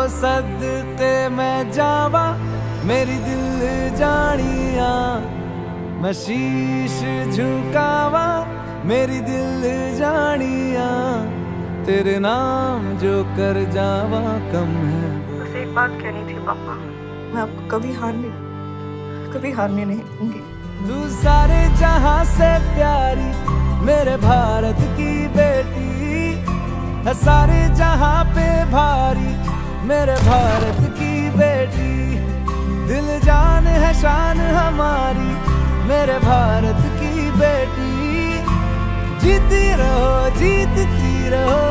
सदते मैं जावा मेरी दिल जानिया, मैं शीश झुकावा मेरी दिल जानिया, तेरे नाम जो कर जावा कम है। बस एक बात कहनी थी पापा, मैं आपको कभी हारने नहीं दूंगी। तू सारे जहां से प्यारी मेरे भारत की बेटी है, सारे जहां पे भारी मेरे भारत की बेटी, दिल जान है शान हमारी मेरे भारत की बेटी, जीती रहो जीतती रहो।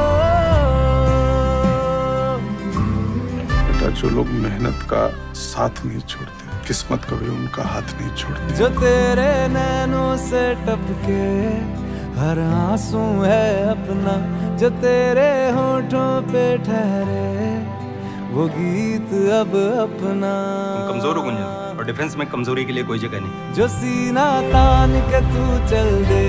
बेटा, जो लोग मेहनत का साथ नहीं छोड़ते, किस्मत कभी उनका हाथ नहीं छोड़ती। जो तेरे नैनों से टपके हर आंसू है अपना, जो तेरे होठों पे ठहरे वो गीत अब अपना। कमजोर हो गुंजन, और डिफेंस में कमजोरी के लिए कोई जगह नहीं। जो सीना तान के तू चल दे,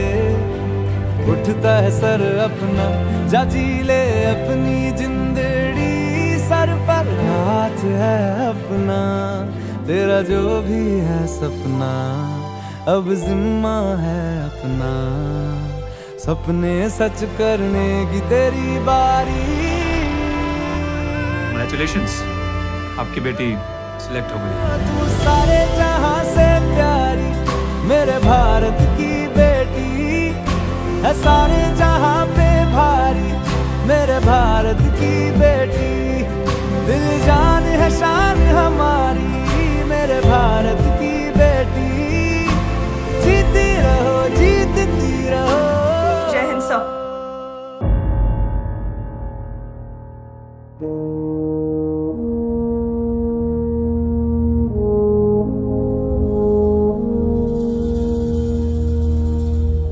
उठता है सर अपना, जा जी ले अपनी जिंदड़ी, सर पर हाथ है अपना, तेरा जो भी है सपना अब जिम्मा है अपना, सपने सच करने की तेरी बारी। कांग्रेचुलेशंस, आपकी बेटी सिलेक्ट हो गई। तू सारे जहां से प्यारी मेरे भारत की बेटी है, सारे जहां पे भारी मेरे भारत की बेटी, दिल जान है शान हमारी मेरे भारत की बेटी, जीती रहो जीतती रहो। जय हिंद सर।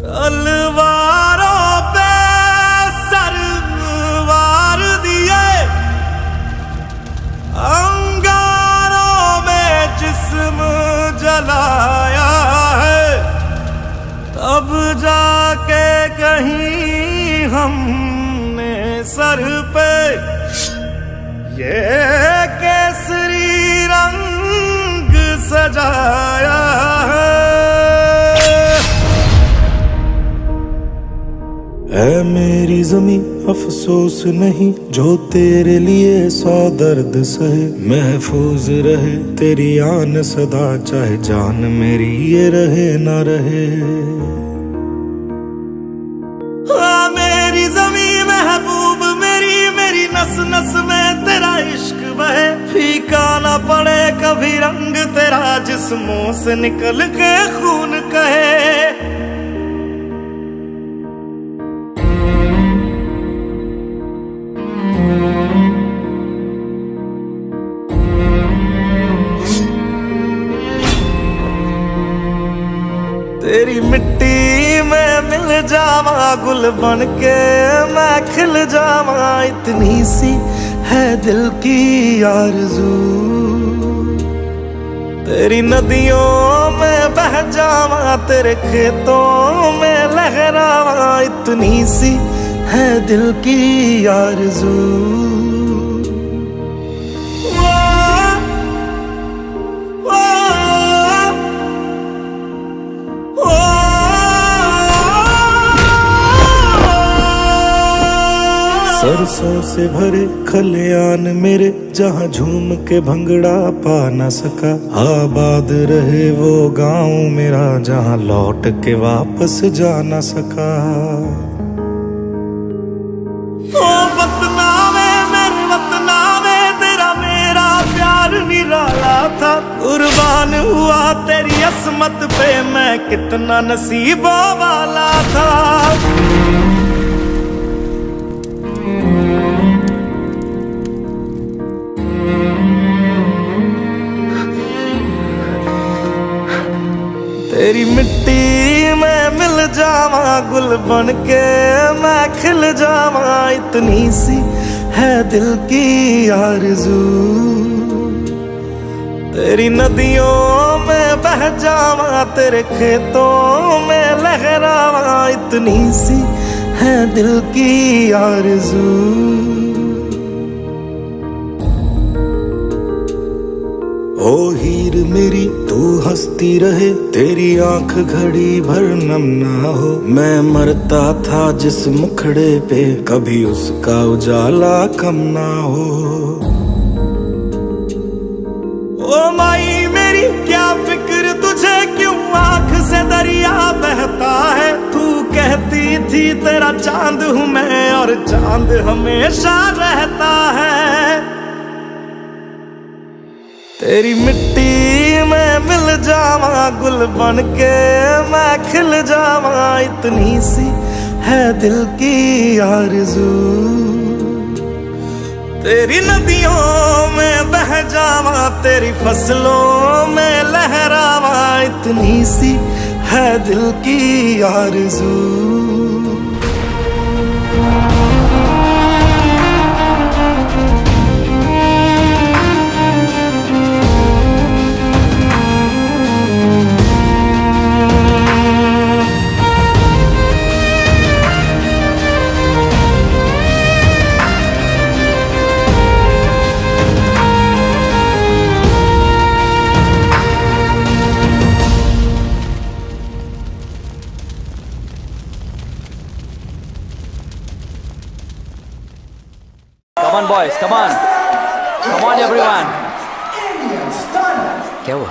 तलवारों पे सरवार दिए, अंगारों में जिस्म जलाया है, तब जाके कहीं हमने सर पे ये केसरी रंग सजाया है। है मेरी जमी अफसोस नहीं, जो तेरे लिए 100 दर्द सहे, महफूज रहे तेरी आन सदा, चाहे जान मेरी ये रहे ना रहे। मेरी जमी महबूब मेरी, मेरी नस नस में तेरा इश्क बहे, फीका ना पड़े कभी रंग तेरा, जिस्मों से निकल के खून कहे। तेरी मिट्टी में मिल जावा गुल बन के मैं खिल जावा, इतनी सी है दिल की आरज़ू, तेरी नदियों में बह जावा तेरे खेतों में लहरावा, इतनी सी है दिल की आरज़ू। सरसों से भरे खलियान मेरे, जहाँ झूम के भंगड़ा पा न सका, आबाद रहे वो गांव मेरा, जहाँ लौट के वापस जा न सका। ओ वतना में मेरे वतना में तेरा मेरा प्यार निराला था, कुर्बान हुआ तेरी असमत पे मैं कितना नसीबों वाला था। तेरी मिट्टी में मिल जावा गुल बन के मैं खिल जावा, इतनी सी है दिल की आरज़ू, तेरी नदियों में बह जावा तेरे खेतों में लहरावा, इतनी सी है दिल की आरज़ू। ओ हीर मेरी तू हंसती रहे, तेरी आंख घड़ी भर नम ना हो। मैं मरता था जिस मुखड़े पे, कभी उसका उजाला कम ना हो। ओ माई मेरी क्या फिक्र तुझे, क्यों आंख से दरिया बहता है। तू कहती थी तेरा चांद हूं मैं, और चांद हमेशा रहता है। तेरी मिट्टी में मिल जावा, गुल बन के मैं खिल जावा। इतनी सी है दिल की आरज़ू, तेरी नदियों में बह जावा, तेरी फसलों में लहरावा। इतनी सी है दिल की आरज़ू। Come on boys, come on. Come on everyone. क्या हुआ?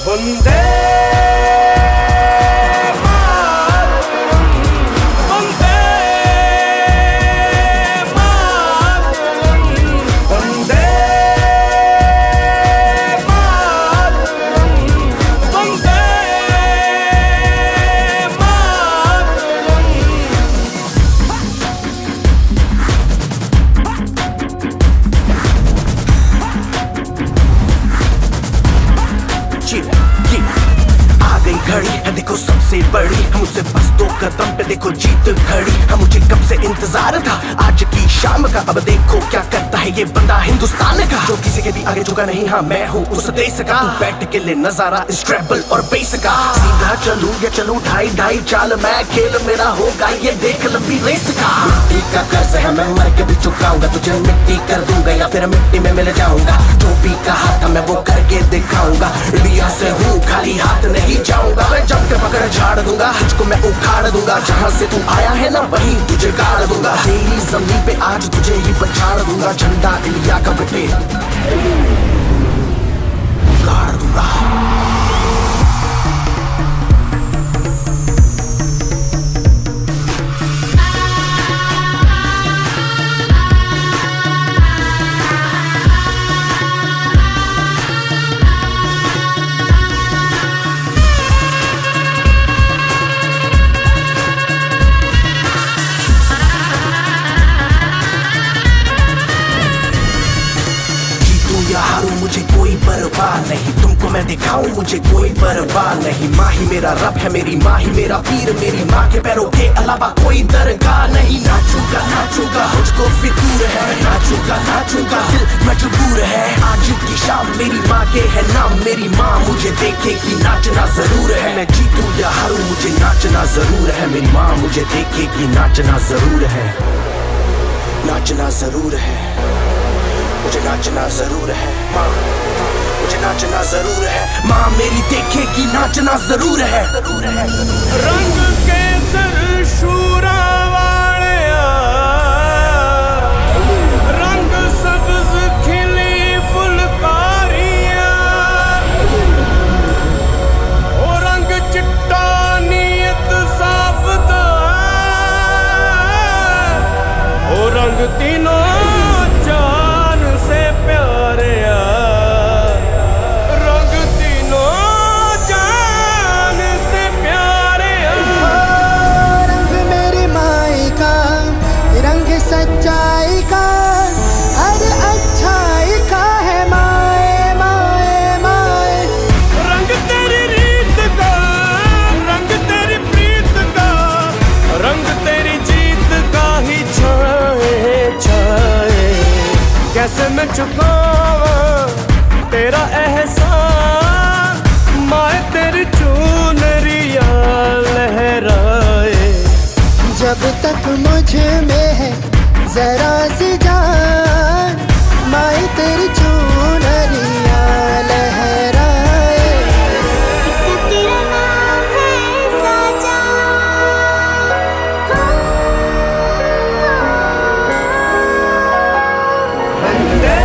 वंदे मातरम, वंदे मातरम, वंदे मातरम, वंदे मातरम। आ गई घड़ी है देखो सबसे बड़ी, हम उससे बस 2 कदम पे देखो जीत खड़ी। हम मुझे कब से इंतजार था आज की शाम का, अब देखो क्या करता है ये बंदा हिंदुस्तान का, जो किसी के भी आगे झुका नहीं। हाँ मैं हूँ उस देश का, तू बैठ के ले नजारा इस ट्रैवल और बेस का। सीधा चलूं या चलूं ढाई ढाई चाल, मैं खेल मेरा होगा ये देख लंबी रेस का। मिट्टी का कर्ज है मैं मर के भी चुकाऊंगा, तुझे मिट्टी कर दूंगा या फिर मिट्टी में मिल जाऊंगा। जो भी कहा था मैं वो करके दिखाऊंगा, इंडिया से हूँ खाली हाथ नहीं जाऊंगा। मैं जब के पकड़ झाड़ दूंगा, तुझको मैं उखाड़ दूंगा। जहाँ से तू आया है ना वहीं तुझे गाड़ दूंगा। तेरी जमीन पे आज तुझे ही पछाड़ दूंगा, झंडा इंडिया का बेटे गाड़ दूंगा। मुझे कोई परवाह नहीं, तुमको मैं दिखाऊं मुझे कोई परवाह नहीं। माँ ही मेरा रब है, मेरी माँ ही मेरा पीर, मेरी माँ के पैरों के अलावा कोई दरगाह नहीं। नाचूंगा नाचूंगा मुझको फितूर है, नाचूंगा नाचूंगा दिल मजबूर है। आज की शाम मेरी माँ के है नाम, मेरी माँ मुझे देखेगी नाचना जरूर है। मैं जीतूं या हारूं मुझे नाचना जरूर है, मेरी माँ मुझे देखेगी नाचना जरूर है। नाचना जरूर है, मुझे नाचना जरूर है। माँ मुझे नाचना जरूर है, माँ मेरी देखेगी नाचना जरूर है। रंग केसर शूरा वालिया, रंग सब्ज खिली फुलकारियां, ओ रंग चिट्टा नीयत साफ अब तक मुझ में है जरा सी जान, माई तेरी चुनरिया लहराए। तेरा नाम है साजा, वंदे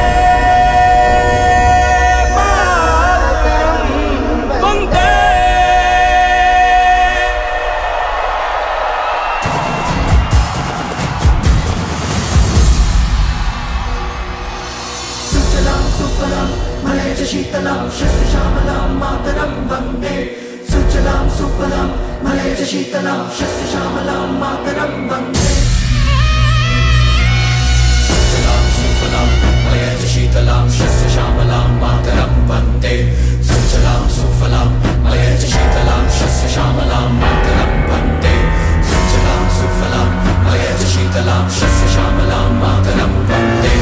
मातरम, वंदे। सुजलां सुफलां मलयज शीतलां शस्य श्यामलां मातरं वन्दे। सुजलां सुफलां मलयज शीतलां शस्य श्यामलां मातरं वन्दे। सुजलां सुफलां मलयज शीतलां शस्य श्यामलां मातरं वन्दे। सुजलां सुफलां मलयज शीतलां शस्य श्यामलां मातरं वन्दे। सुजलां सुफलां मलयज शीतलां शस्य श्यामलां मातरं वन्दे।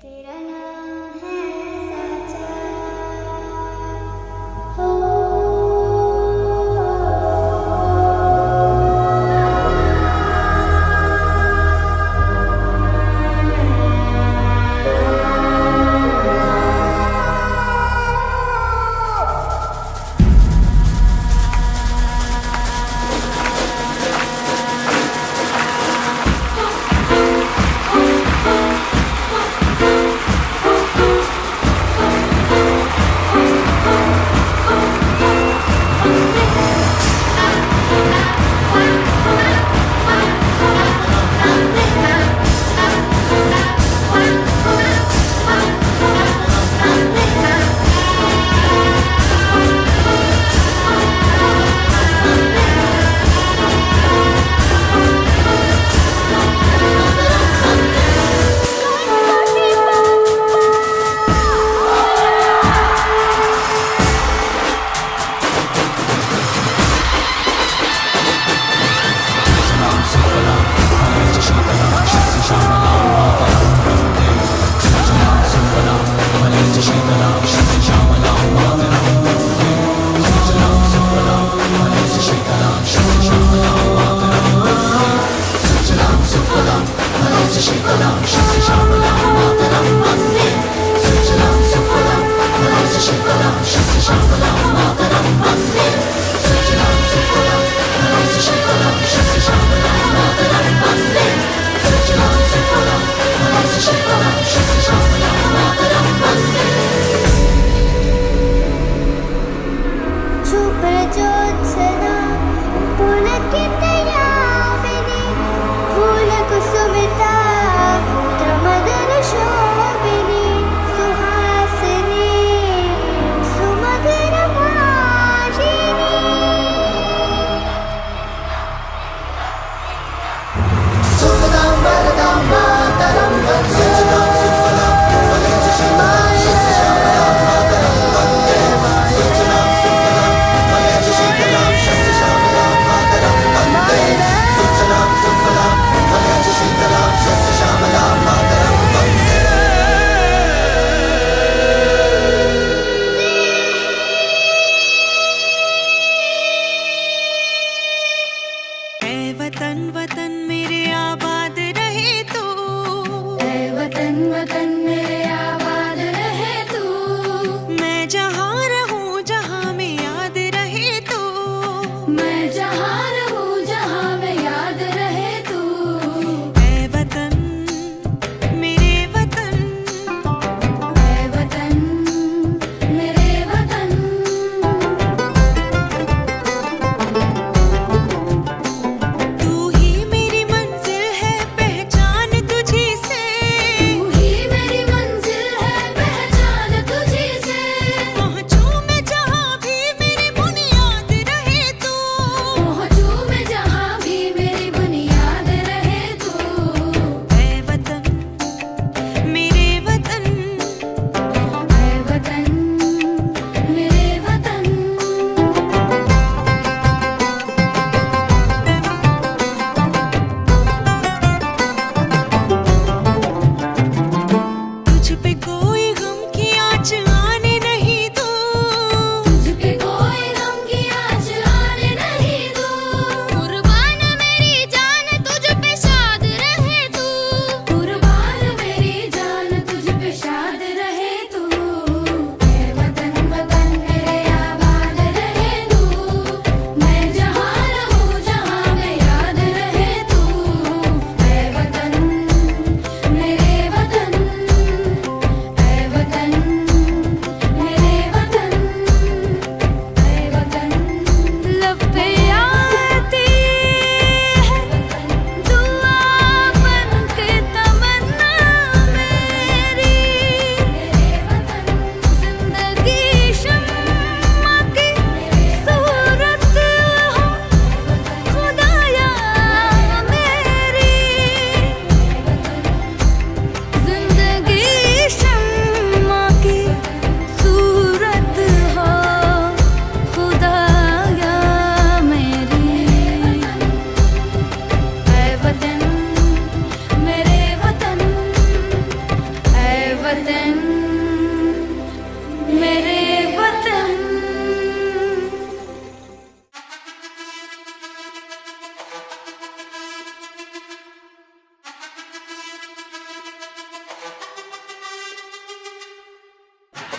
तेरा नाम है साजा, हो फूल कुसुमिता क्रमद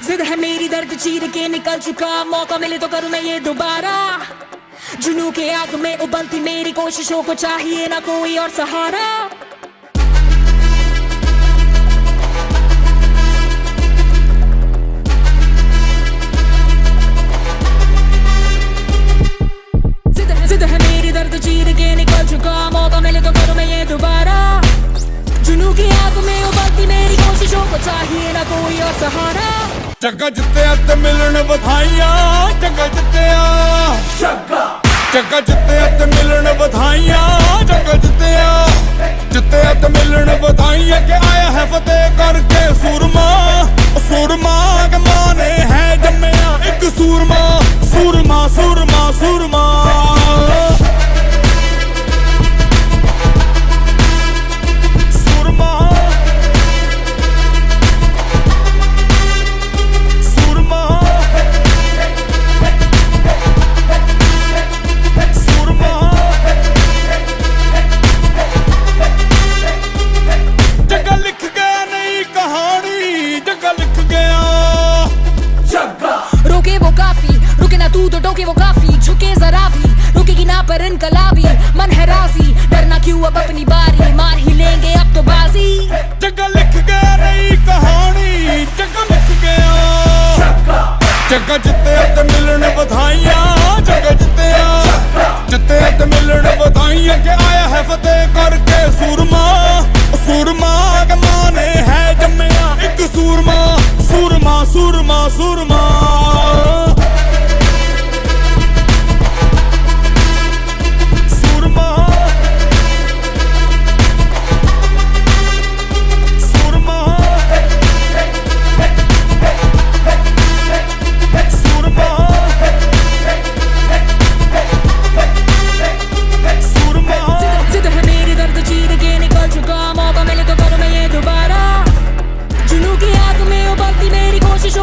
जिद है मेरी दर्द चीर के निकल चुका, मौका मिले तो करूं मैं ये दोबारा। जुनू के आग में उबलती मेरी कोशिशों को चाहिए ना कोई और सहारा। जिद है मेरी दर्द चीर के निकल चुका, मौका मिले तो करूं मैं ये दोबारा। जुनू की आग में उबलती मेरी कोशिशों को चाहिए ना कोई और सहारा। जग्गा जित्तिया ते मिलन बधाइयां, जग्गा जित्तिया, जग्गा जित्तिया ते मिलन बधाइयां, जग्गा जित्तिया, जित्तिया ते मिलन बधाइयां के आया है फतेह करके सूरमा। सूरमा के माने है जम्मिया एक सूरमा, सूरमा सूरमा सूरमा। तो टोके वो काफी, झुके जरा भी, रुकेगी ना पर इनकलाबी। मन है राजी, डरना क्यों अब अपनी बारी, मार ही लेंगे अब तो बाजी। जग्गा लिख गया नई कहानी, जग्गा लिख गया, जग्गा जित्तिया ते मिलन बधाइयां, जग्गा जित्तिया, जित्तिया ते मिलन बधाइयां के आया है फतेह करके सूरमा। सूरमा के माने है जम्मिया एक सूरमा, सूरमा सूरमा सूरमा।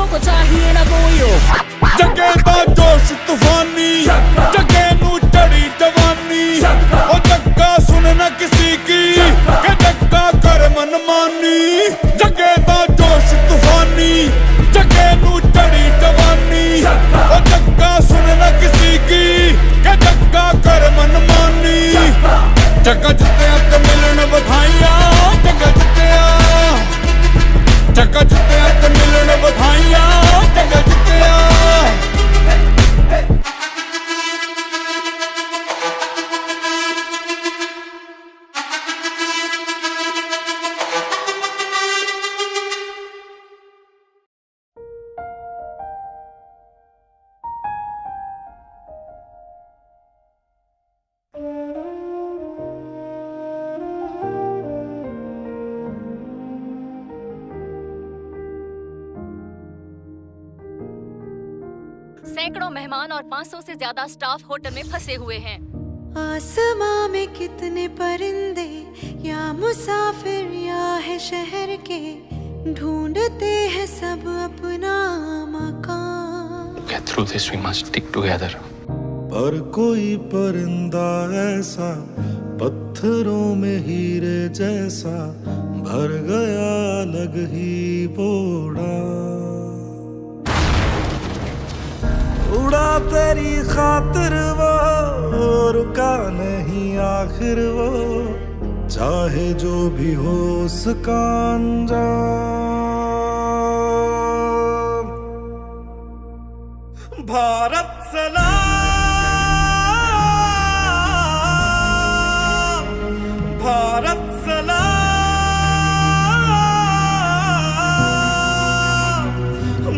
को चाहिए ना कोई जगे दा जोश तूफानी, जगे नू चढ़ी जवानी। ओ जग्गा सुन न किसी की, के जग्गा कर मनमानी। जगे दा जोश तूफानी, जगे नू चढ़ी जवानी। ओ जग्गा सुन न किसी की, के जग्गा कर मनमानी। जग्गा जित्तिया ते मिलन बधाइयां, जग्गा जित्तिया, जग्गा जित्तिया ते मिलन बधाइयां, जग्गा जित्तिया। सैकड़ों मेहमान और 500 से ज्यादा स्टाफ होटल में फंसे हुए हैं। आसमां में कितने परिंदे, या मुसाफिर या है शहर के, ढूंढते हैं सब अपना मकान। Get through this, we must stick together. पर कोई परिंदा ऐसा, पत्थरों में हीरे जैसा, भर गया अलग ही बोड़ा। उड़ा तेरी खातिर वो, रुका नहीं आखिर वो, चाहे जो भी हो उसका अंजाम। भारत सलाम, भारत सलाम,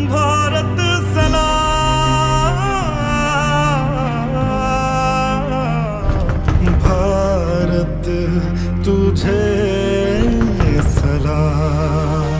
भारत सलाम, भारत तुझे सलाम।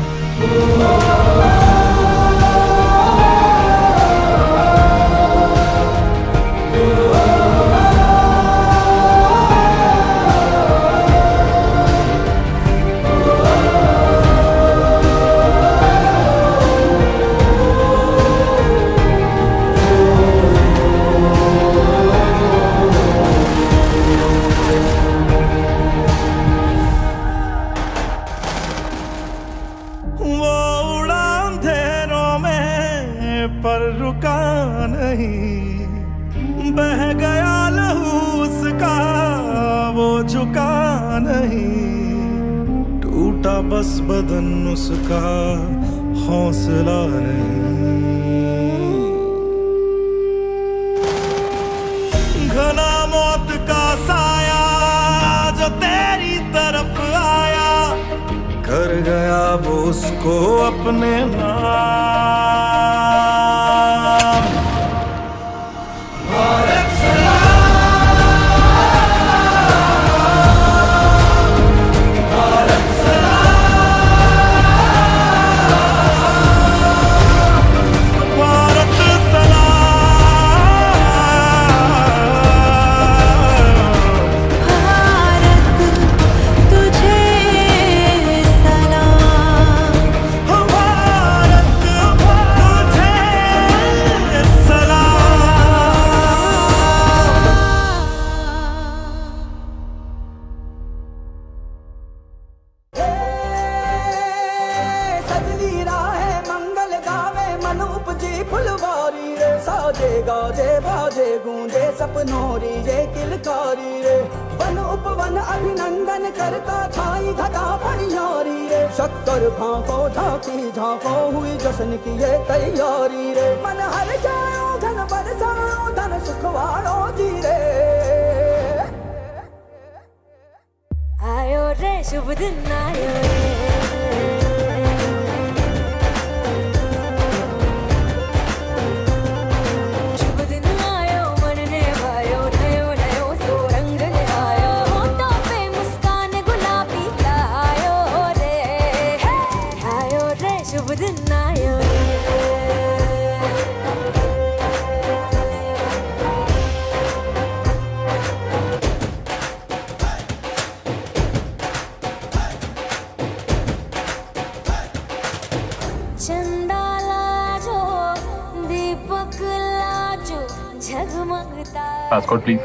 वो उड़ान पर रुका नहीं, बह गया लहू उसका वो झुका नहीं, टूटा बस बदन उसका हौसला नहीं। घना मौत का साया जो तेरी तरफ आया, कर गया वो उसको अपने नाम। भारत सलाम, भारत सलाम, भारत साजे गाजे बाजे गूंजे सपनोरी ये किलकारी रे, वन उपवन अभिनंदन करता छाई घटा परियारी रे, शक्कर भांको झांकी झांको हुई जश्न की ये तैयारी रे, मन हर जाओ धन बरसाओ धन सुखवाड़ो जी रे। आयो रे शुभ दिन आयो रे, चंदा लाजो दीपक लाजो झगमगता। Passport please.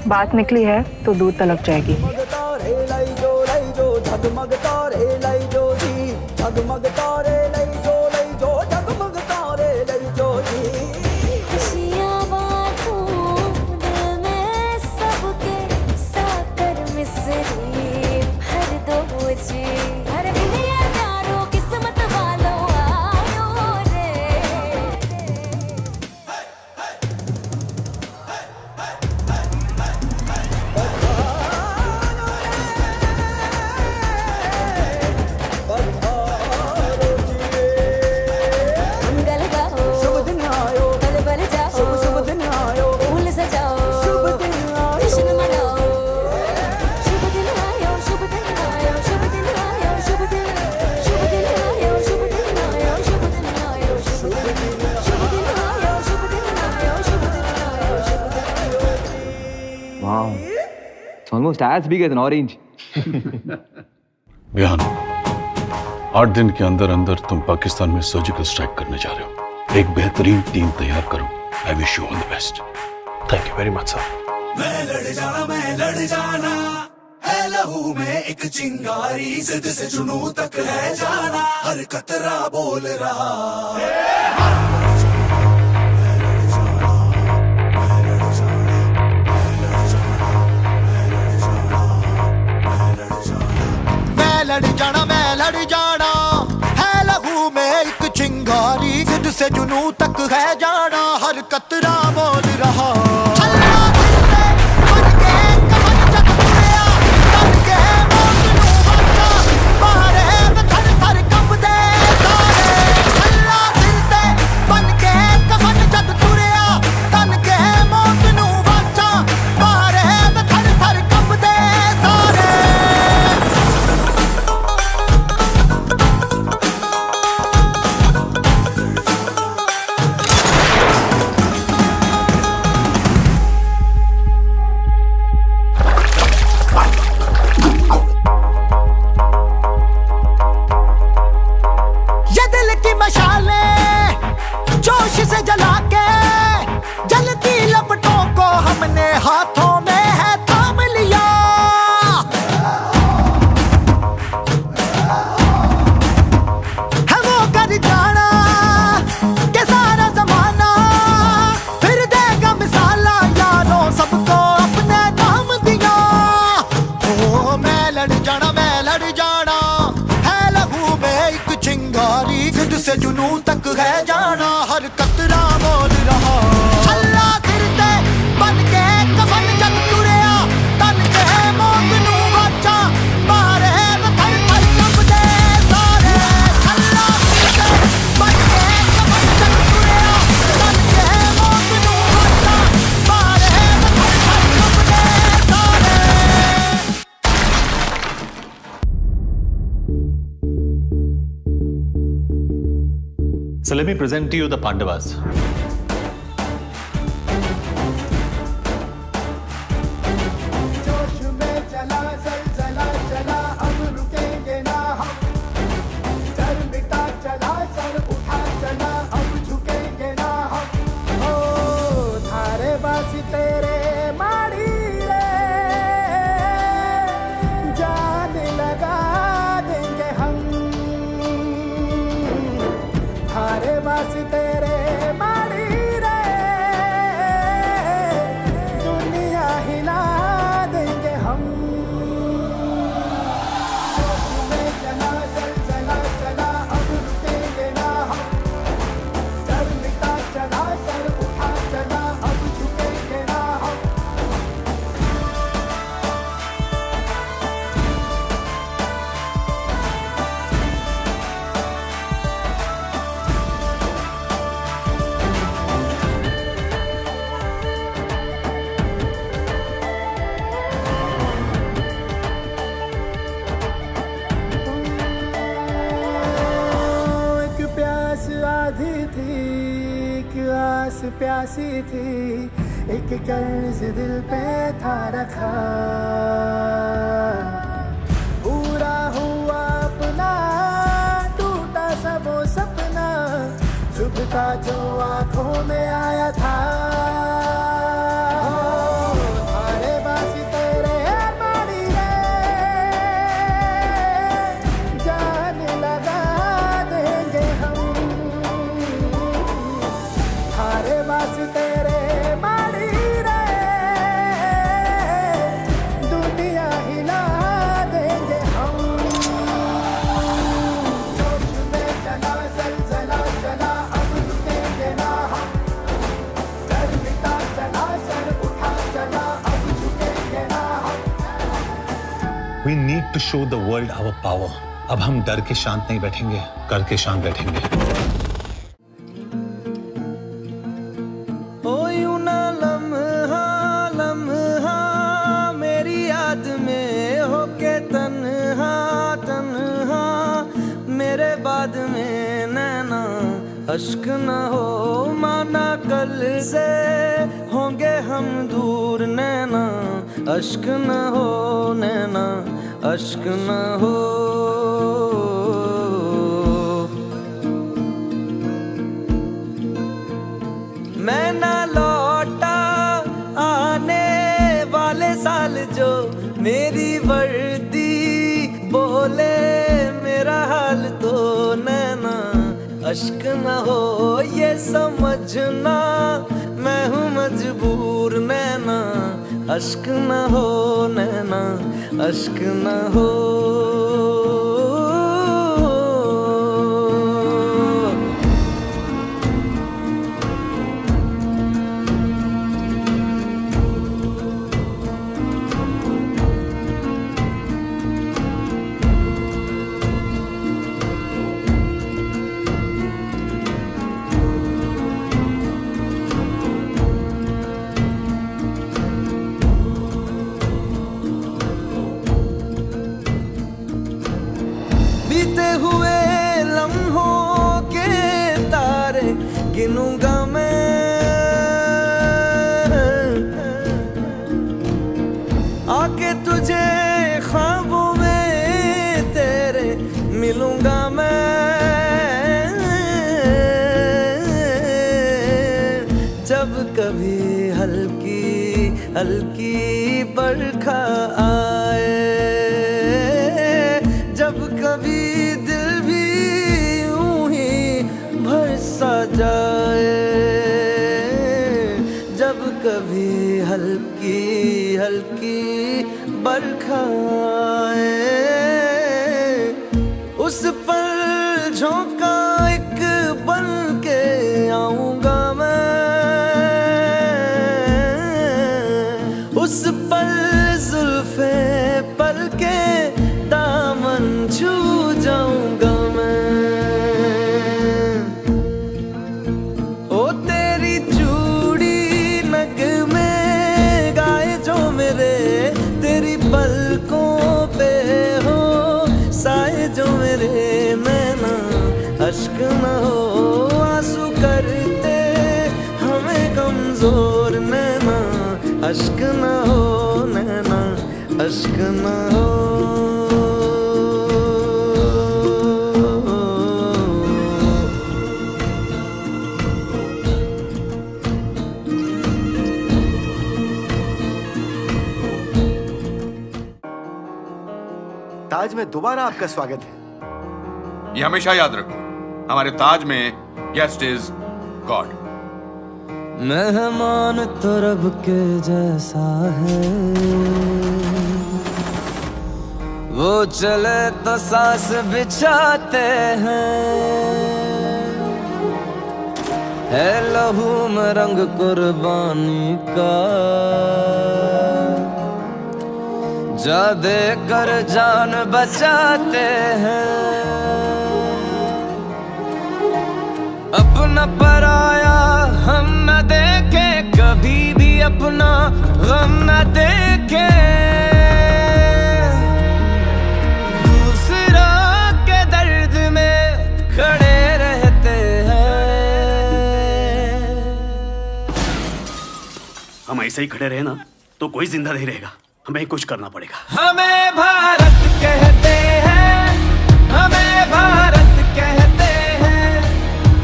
बात निकली है तो दूर तलक जाएगी। झगमगता रे लाई जो जी, झगमगता रे लाई जो झगमगता रे लाई जो जी। खुशियाँ बांटूं दिल में सबके, साकर मिसरी भर दो जी, हर दिन ये प्यारो किस्मत वालों आयो रे। मंगल गाओ शुभ दिन आयो, बल बल जाओ शुभ दिन आयो, फूल सजाओ शुभ दिन आयो, जश्न मनाओ शुभ दिन आयो, शुभ दिन आयो, शुभ दिन आयो, शुभ दिन आयो, शुभ दिन आयो, शुभ दिन आयो, शुभ दिन आयो, शुभ दिन आयो, शुभ दिन आयो, शुभ दिन आयो। Wow, it's almost as big as an orange. बिहान 8 दिन के अंदर अंदर तुम पाकिस्तान में सर्जिकल स्ट्राइक करने जा रहे हो। एक बेहतरीन टीम तैयार करो। I wish you all the best. Thank you very much sir. मैं लड़ जाना है लहू में एक चिंगारी, जिद से जुनू तक है जाना, हर कतरा बोल रहा। मैं लड़ जाना है लहू में एक चिंगारी, जिद से जुनू तक है जाना, हर कतरा बोल रहा। से जुनू तक है जाना, हर कतरा मोल रहा। छल्ला सिर ते बन के कफन जग तुरिया, तन के मौत नू वाचा मारे थर थर कंबदे सारे। छल्ला सिर ते बन के कफन जग तुरिया, तन के मौत नू वाचा मारे थर थर कंबदे सारे। So let me present to you the Pandavas. जोश में चला जलजला चला, अब रुकेंगे ना हम। डर मिटा चला, सर उठा चला, अब झुकेंगे ना हम। ओ थारे बासी तेरे माड़ी रे, जान लगा देंगे हम। थारे बासी तेरे माड़ी रे, दुनिया हिला देंगे हम। जोश में चला जलजला चला, अब रुकेंगे ना हम। डर मिटा चला, सर उठा चला, अब झुकेंगे ना हम। एक प्यास आधी थी, एक आस प्यासी थी, एक कर्ज दिल पे था रखा। पूरा हुआ अपना, टूटा सा वो सपना, चुभता जो आंखों में आया था। थारे बासी तेरे माड़ी रे, जान लगा देंगे हम। थारे बासी तेरे माड़ी रे, दुनिया हिला देंगे हम। जोश में चला जलजला चला, अब रुकेंगे ना हम। डर मिटा चला, सर उठा चला, अब झुकेंगे ना हम। We need to show the world our power. अब हम डर के शांत नहीं बैठेंगे, करके शांत बैठेंगे। ओ यूं ना लम्हा लम्हा मेरी याद में होके तन्हा तन्हा, मेरे बाद में नैना अश्क न हो माना, कल से होंगे हम दूर नैना, अश्क न हो नैना, अश्क न हो। मैं ना लौटा आने वाले साल, जो मेरी वर्दी बोले मेरा हाल, तो नैना अश्क न हो ये समझना, मैं हूँ मजबूर नैना, अश्क न हो नैना, अश्क न हो। बीते हुए लम्हों के तारे गिनूंगा मैं, आके तुझे ख्वाबों में तेरे मिलूंगा मैं। जब कभी हल्की हल्की बरखा आए, जब कभी दिल भी यूं ही भरसा जाए, जब कभी हल्की हल्की बरखा आए, उस पर झोंका एक अश्क न हो। ताज में दोबारा आपका स्वागत है। ये हमेशा याद रखो, हमारे ताज में गेस्ट इज गॉड। मेहमान तो रब के जैसा है, वो चले तो सांस बिछाते हैं। है लहू में रंग कुर्बानी का, जा दे कर जान बचाते हैं। अपना पराया हम न देखे, कभी भी अपना गम न देखे। दूसरा के दर्द में खड़े रहते हैं। हम ऐसे ही खड़े रहे ना तो कोई जिंदा नहीं रहेगा, हमें कुछ करना पड़ेगा। हमें भारत कहते हैं, हमें भारत कहते हैं,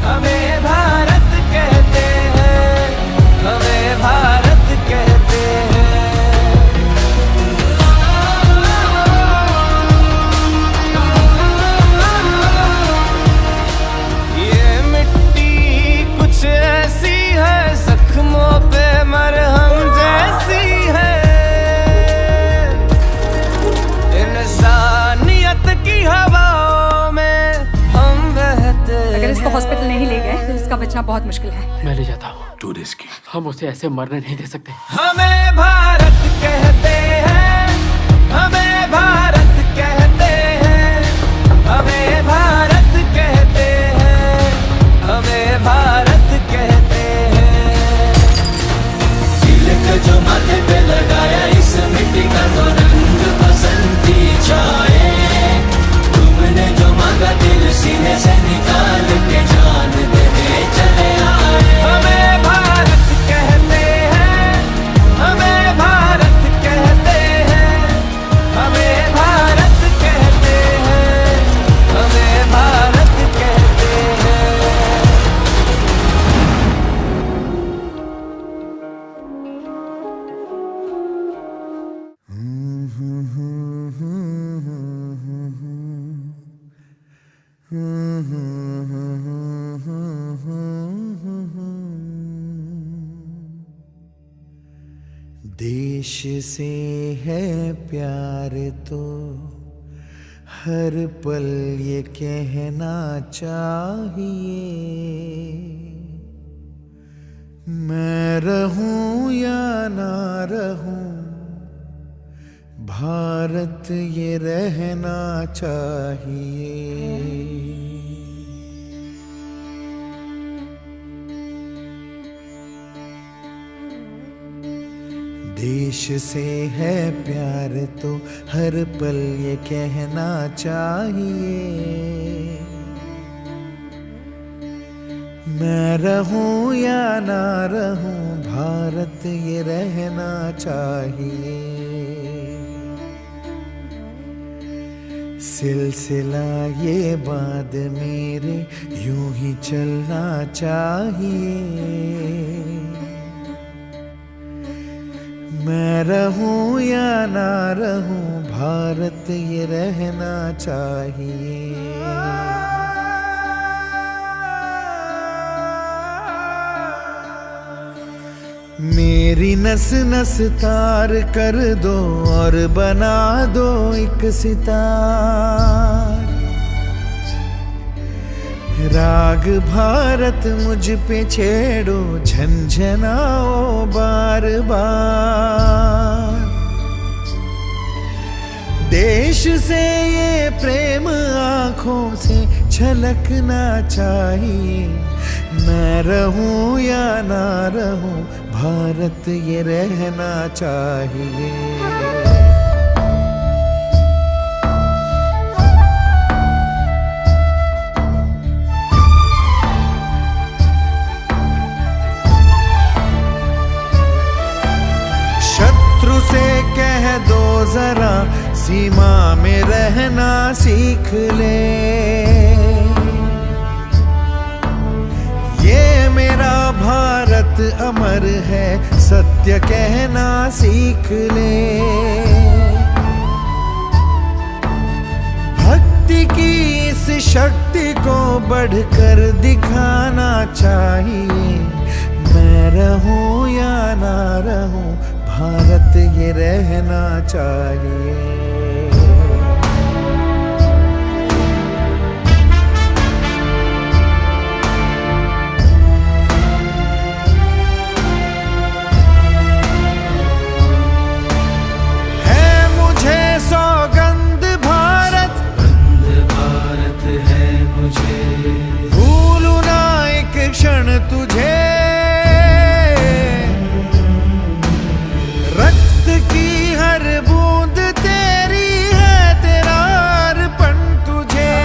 हमें भारत कहते हैं, हमें भारत कहते हैं। ये मिट्टी कुछ ऐसी है, जख्मों पे मरहम जैसी है। इंसानियत की हवाओं में हम बहते। अगर इसको हॉस्पिटल नहीं ले गए तो इसका बचना बहुत मुश्किल है। मैं ले जाता हूँ। टू रिस्की, हम उसे ऐसे मरने नहीं दे सकते। हमें भारत कहते हैं, हमें भारत कहते हैं, हमें भारत कहते हैं, हमें भारत कहते हैं। तिलक जो माथे पे लगाया, इस मिट्टी का तो रंग बसंती छाए। तुमने जो मांगा दिल सीने से निकाल के जान देने चले आए। हमें भारत कहते हैं, हमें भारत कहते हैं, हमें भारत कहते हैं, हमें भारत कहते हैं। देश से है प्यार तो हर पल ये कहना चाहिए। मैं रहूं या ना रहूं, भारत ये रहना चाहिए। देश से है प्यार तो हर पल ये कहना चाहिए। मैं रहूं या ना रहूं, भारत ये रहना चाहिए। सिलसिला ये बाद मेरे यूं ही चलना चाहिए। मैं रहूं या ना रहूं, भारत ये रहना चाहिए। मेरी नस नस तार कर दो और बना दो एक सितार। राग भारत मुझ पे छेड़ो, झंझनाओ बार बार। देश से ये प्रेम आँखों से छलकना चाहिए। मैं रहूं या ना रहूं, भारत ये रहना चाहिए। शत्रु से कह दो जरा सीमा में रहना सीख ले। ये मेरा भारत अमर है, सत्य कहना सीख ले। भक्ति की इस शक्ति को बढ़कर दिखाना चाहिए। मैं रहूं या ना रहूं, भारत ये रहना चाहिए। तुझे रक्त की हर बूंद तेरी है, तेरा अर्पण तुझे।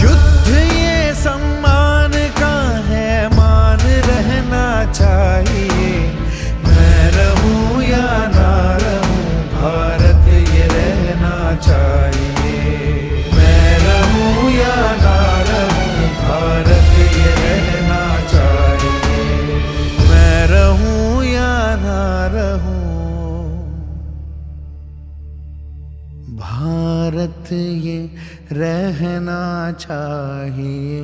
युद्ध ये सम्मान का है, मान रहना चाहिए। मैं रहूं या ना रहूं, भारत ये रहना चाहिए। मैं रहूं या ना भारत ये रहना चाहिए। मैं रहूं या ना रहूं, भारत ये रहना चाहिए।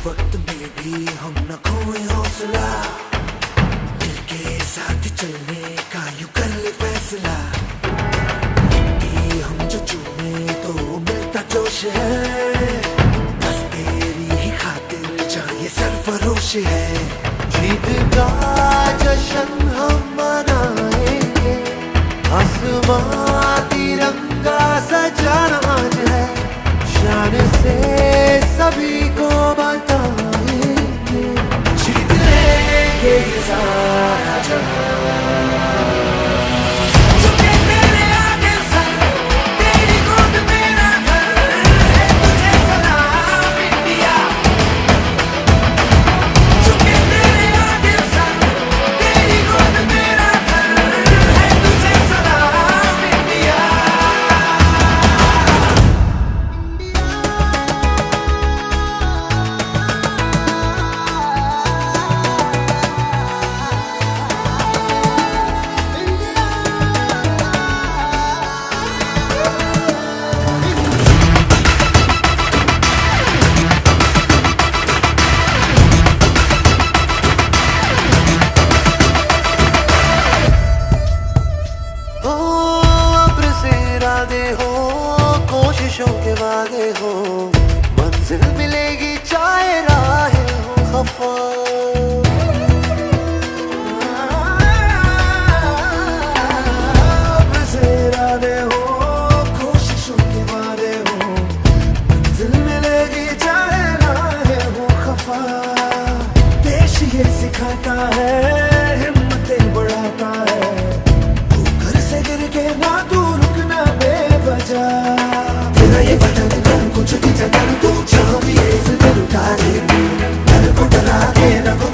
वक्त में भी हम न खोए हौसला, मिलके साथ चलने का यूं कर ले फैसला। मिट्टी हम जो चूमे तो मिलता जोश है, बस तेरी ही खातिर जाए सरफरोश है। जीत का जश्न हम मनाएंगे, आसमां तिरंगा सजाना आज है। शान से सभी को बताएंगे, जीत लेंगे ये सारा जहां। के वादे हो, मंजिल मिलेगी चाहे राहें हो खफा। अब से इरादे हो, कोशिशों के वादे हो, मंजिल मिलेगी चाहे राहें हो खफा। देश ये सिखाता है, हिम्मतें बढ़ाता है, तू घर से गिर के ना तू रुकना बेवजह। ये वतन कर कुछ भी जगह तू जहाँ भी इस दिल उतारे, डर को डरा के रखो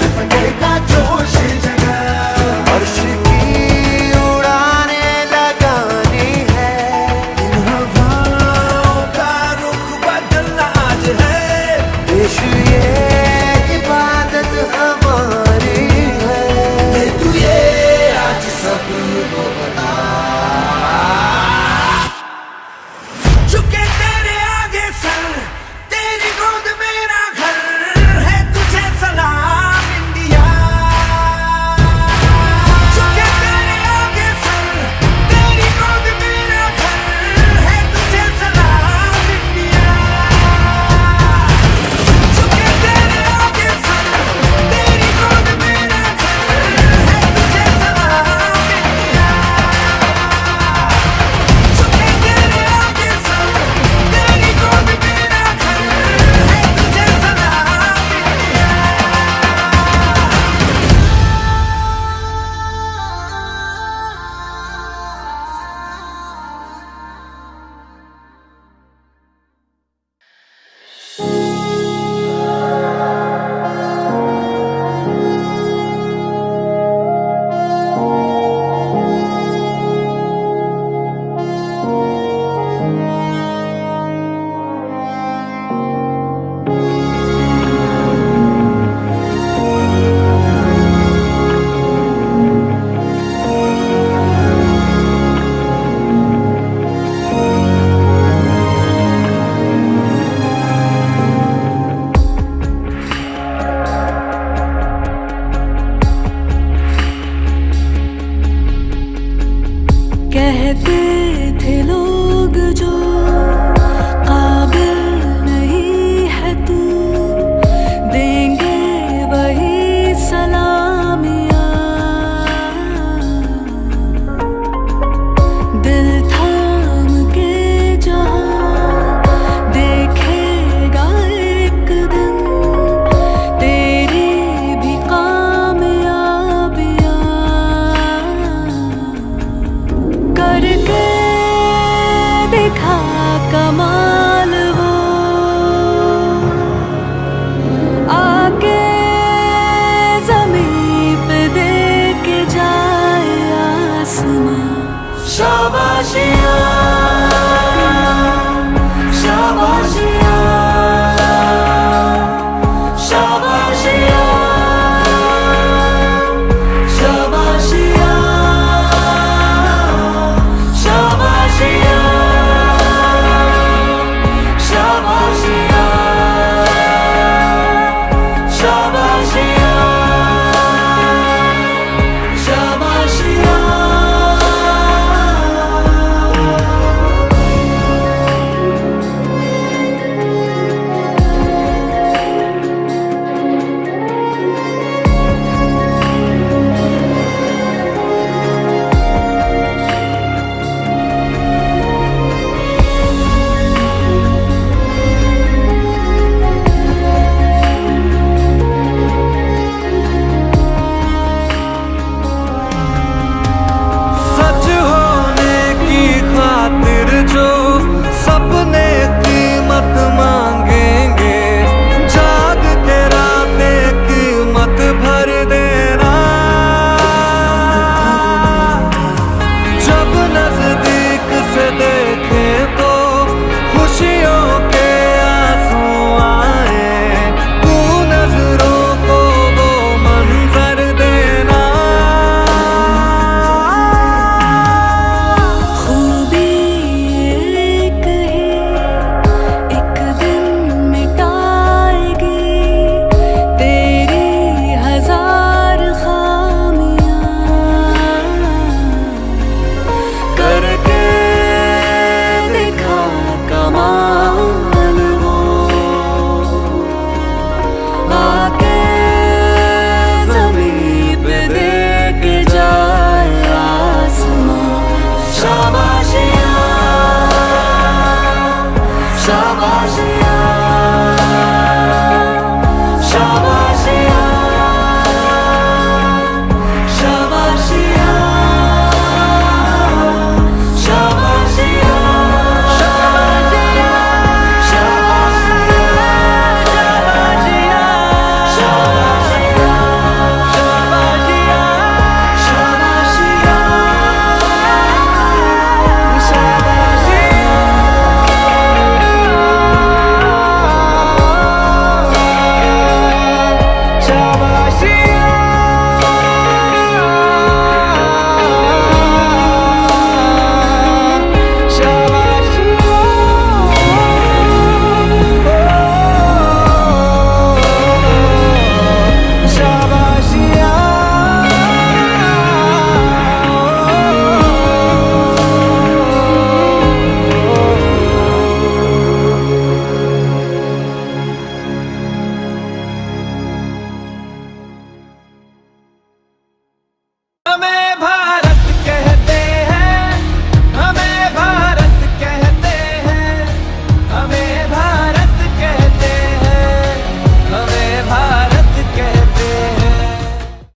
देखा कमाल